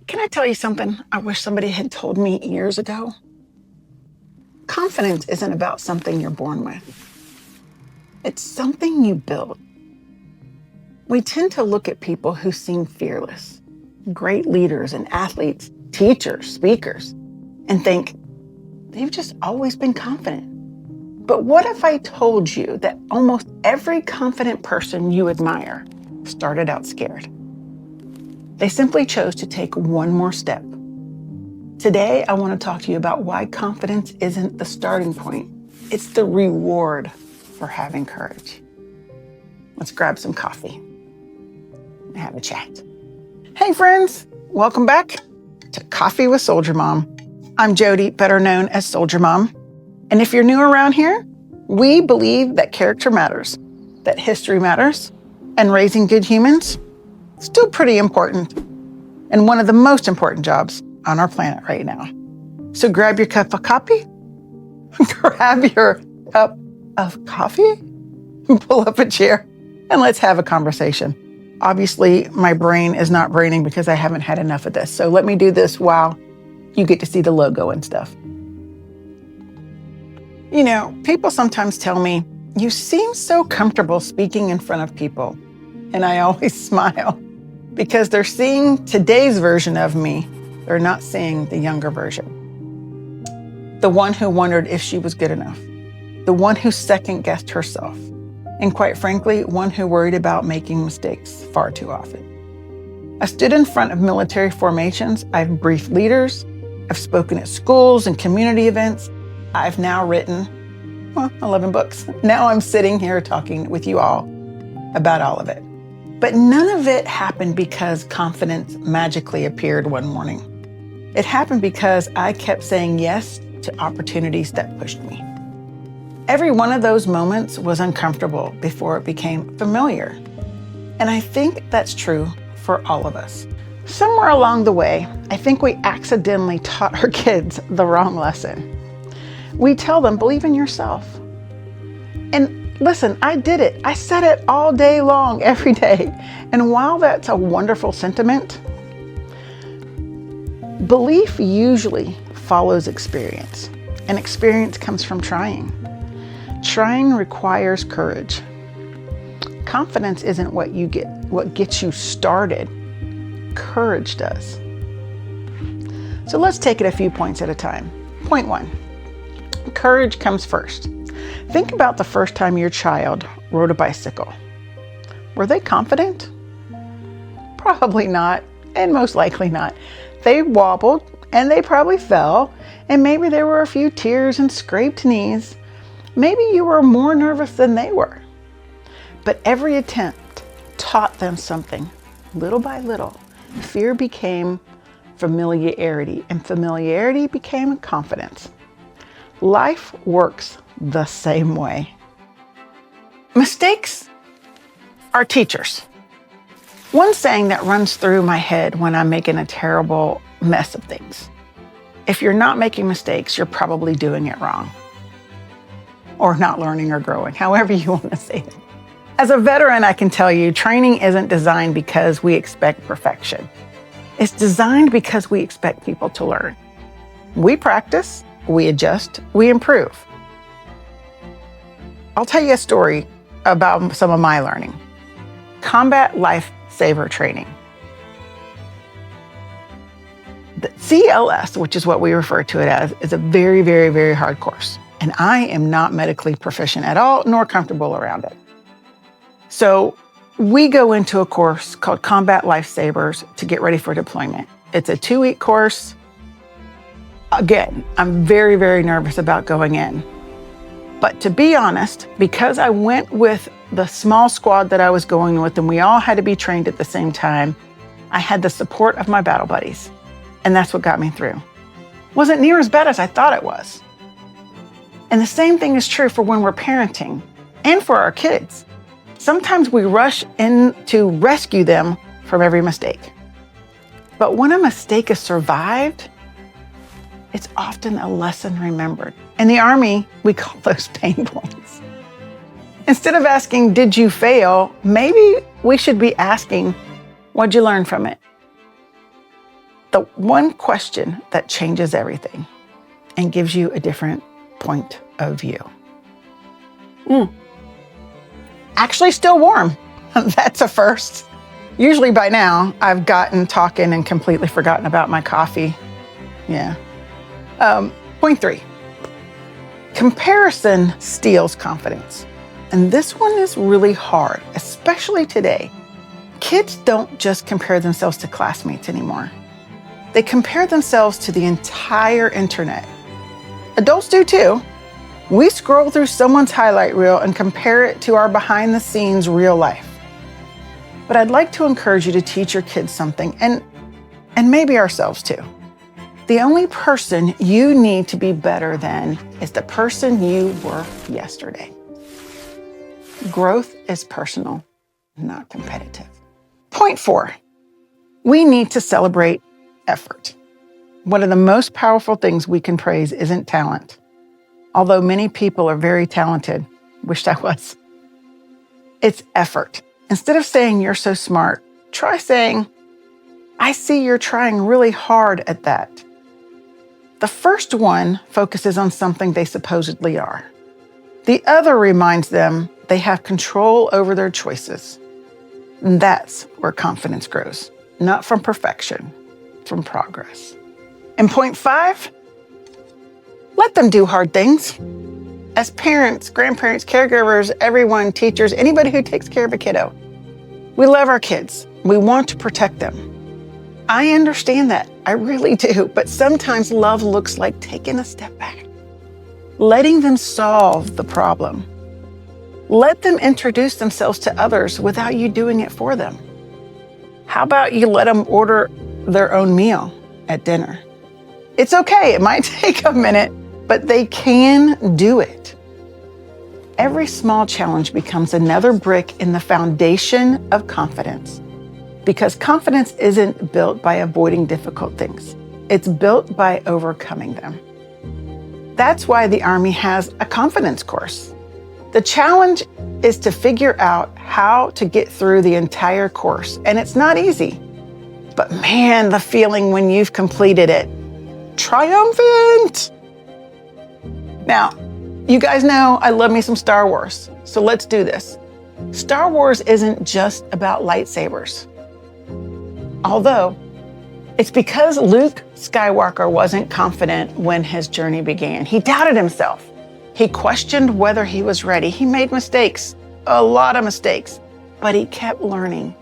Can I tell you something I wish somebody had told me years ago? Confidence isn't about something you're born with. It's something you build. We tend to look at people who seem fearless, great leaders and athletes, teachers, speakers, and think they've just always been confident. But what if I told you that almost every confident person you admire started out scared? They simply chose to take one more step. Today, I want to talk to you about why confidence isn't the starting point. It's the reward for having courage. Let's grab some coffee and have a chat. Hey friends, welcome back to Coffee with Soldier Mom. I'm Jodi, better known as Soldier Mom. And if you're new around here, we believe that character matters, that history matters, and raising good humans is still pretty important and one of the most important jobs on our planet right now. So grab your cup of coffee, grab your cup of coffee, pull up a chair, and let's have a conversation. Obviously, my brain is not braining because I haven't had enough of this. So let me do this while you get to see the logo and stuff. You know, people sometimes tell me, you seem so comfortable speaking in front of people. And I always smile because they're seeing today's version of me. They're not seeing the younger version. The one who wondered if she was good enough. The one who second-guessed herself. And quite frankly, one who worried about making mistakes far too often. I stood in front of military formations. I've briefed leaders. I've spoken at schools and community events. I've now written, 11 books. Now I'm sitting here talking with you all about all of it. But none of it happened because confidence magically appeared one morning. It happened because I kept saying yes to opportunities that pushed me. Every one of those moments was uncomfortable before it became familiar. And I think that's true for all of us. Somewhere along the way, I think we accidentally taught our kids the wrong lesson. We tell them, believe in yourself. And listen, I did it. I said it all day long, every day. And while that's a wonderful sentiment, belief usually follows experience. And experience comes from trying. Trying requires courage. Confidence isn't what gets you started. Courage does. So let's take it a few points at a time. Point 1. Courage comes first. Think about the first time your child rode a bicycle. Were they confident? Probably not, and most likely not. They wobbled, and they probably fell, and maybe there were a few tears and scraped knees. Maybe you were more nervous than they were. But every attempt taught them something. Little by little, fear became familiarity, and familiarity became confidence. Life works the same way. Mistakes are teachers. One saying that runs through my head when I'm making a terrible mess of things. If you're not making mistakes, you're probably doing it wrong. Or not learning or growing, however you want to say it. As a veteran, I can tell you, training isn't designed because we expect perfection. It's designed because we expect people to learn. We practice, we adjust, we improve. I'll tell you a story about some of my learning. Combat lifesaver training. The CLS, which is what we refer to it as, is a very, very, very hard course. And I am not medically proficient at all, nor comfortable around it. So we go into a course called Combat Lifesavers to get ready for deployment. It's a 2-week course. Again, I'm very, very nervous about going in. But to be honest, because I went with the small squad that I was going with, and we all had to be trained at the same time, I had the support of my battle buddies. And that's what got me through. Wasn't near as bad as I thought it was. And the same thing is true for when we're parenting and for our kids. Sometimes we rush in to rescue them from every mistake. But when a mistake is survived, it's often a lesson remembered. In the Army, we call those pain points. Instead of asking, did you fail? Maybe we should be asking, what'd you learn from it? The one question that changes everything and gives you a different point of view. Actually still warm. That's a first. Usually by now, I've gotten talking and completely forgotten about my coffee. Yeah. Point 3. Comparison steals confidence. And this one is really hard, especially today. Kids don't just compare themselves to classmates anymore. They compare themselves to the entire internet. Adults do too. We scroll through someone's highlight reel and compare it to our behind-the-scenes real life. But I'd like to encourage you to teach your kids something, and maybe ourselves too. The only person you need to be better than is the person you were yesterday. Growth is personal, not competitive. Point 4, we need to celebrate effort. One of the most powerful things we can praise isn't talent. Although many people are very talented, wished I was. It's effort. Instead of saying you're so smart, try saying, I see you're trying really hard at that. The first one focuses on something they supposedly are. The other reminds them they have control over their choices. And that's where confidence grows, not from perfection, from progress. And point 5, let them do hard things. As parents, grandparents, caregivers, everyone, teachers, anybody who takes care of a kiddo, we love our kids. We want to protect them. I understand that. I really do. But sometimes love looks like taking a step back, letting them solve the problem. Let them introduce themselves to others without you doing it for them. How about you let them order their own meal at dinner? It's okay. It might take a minute, but they can do it. Every small challenge becomes another brick in the foundation of confidence, because confidence isn't built by avoiding difficult things. It's built by overcoming them. That's why the Army has a confidence course. The challenge is to figure out how to get through the entire course, and it's not easy. But man, the feeling when you've completed it, triumphant. Now, you guys know I love me some Star Wars, so let's do this. Star Wars isn't just about lightsabers. Although, it's because Luke Skywalker wasn't confident when his journey began. He doubted himself. He questioned whether he was ready. He made mistakes, a lot of mistakes, but he kept learning.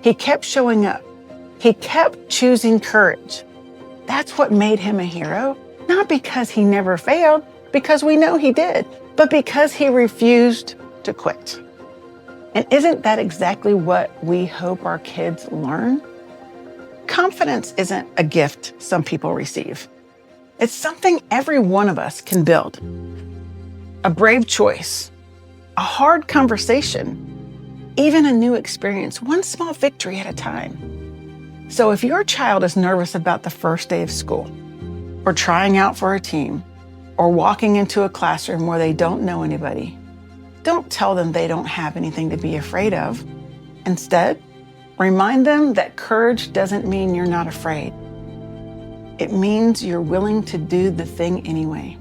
He kept showing up. He kept choosing courage. That's what made him a hero, not because he never failed, because we know he did, but because he refused to quit. And isn't that exactly what we hope our kids learn? Confidence isn't a gift some people receive. It's something every one of us can build. A brave choice, a hard conversation, even a new experience, one small victory at a time. So if your child is nervous about the first day of school, or trying out for a team, or walking into a classroom where they don't know anybody, don't tell them they don't have anything to be afraid of. Instead, remind them that courage doesn't mean you're not afraid. It means you're willing to do the thing anyway,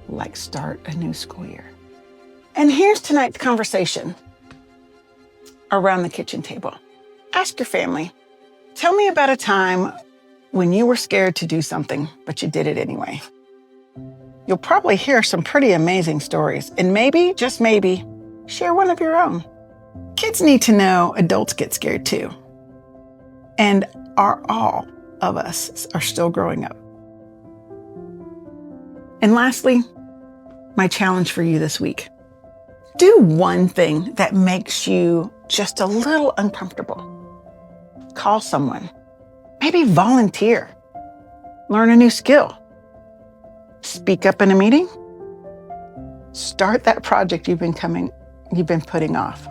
like start a new school year. And here's tonight's conversation around the kitchen table. Ask your family, tell me about a time when you were scared to do something, but you did it anyway. You'll probably hear some pretty amazing stories, and maybe, just maybe, share one of your own. Kids need to know adults get scared too. And all of us are still growing up. And lastly, my challenge for you this week. Do one thing that makes you just a little uncomfortable. Call someone. Maybe volunteer. Learn a new skill. Speak up in a meeting. Start that project you've been putting off.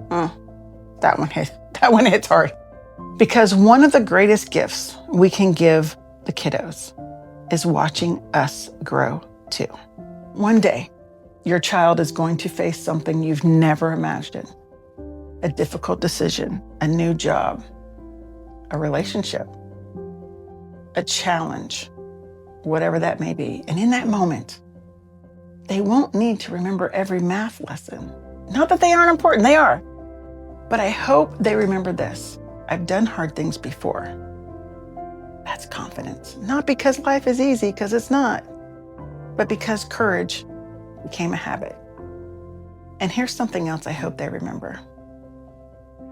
That one hits hard. Because one of the greatest gifts we can give the kiddos is watching us grow too. One day, your child is going to face something you've never imagined. A difficult decision, a new job, a relationship. a challenge, whatever that may be. And in that moment, they won't need to remember every math lesson. Not that they aren't important, they are. But I hope they remember this. I've done hard things before. That's confidence. Not because life is easy, because it's not, but because courage became a habit. And here's something else I hope they remember.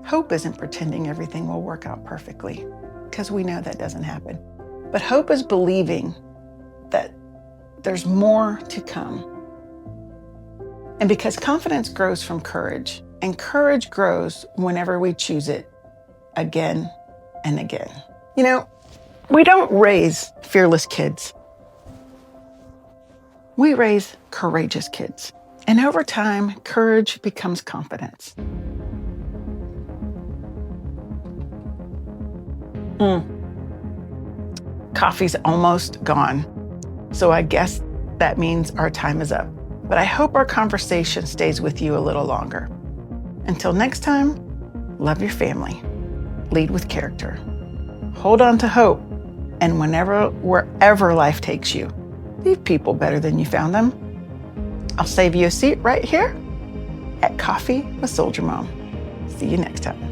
Hope isn't pretending everything will work out perfectly, because we know that doesn't happen. But hope is believing that there's more to come. And because confidence grows from courage, and courage grows whenever we choose it again and again. You know, we don't raise fearless kids. We raise courageous kids. And over time, courage becomes confidence. Coffee's almost gone. So I guess that means our time is up. But I hope our conversation stays with you a little longer. Until next time, love your family. Lead with character. Hold on to hope. And wherever life takes you, leave people better than you found them. I'll save you a seat right here at Coffee with Soldier Mom. See you next time.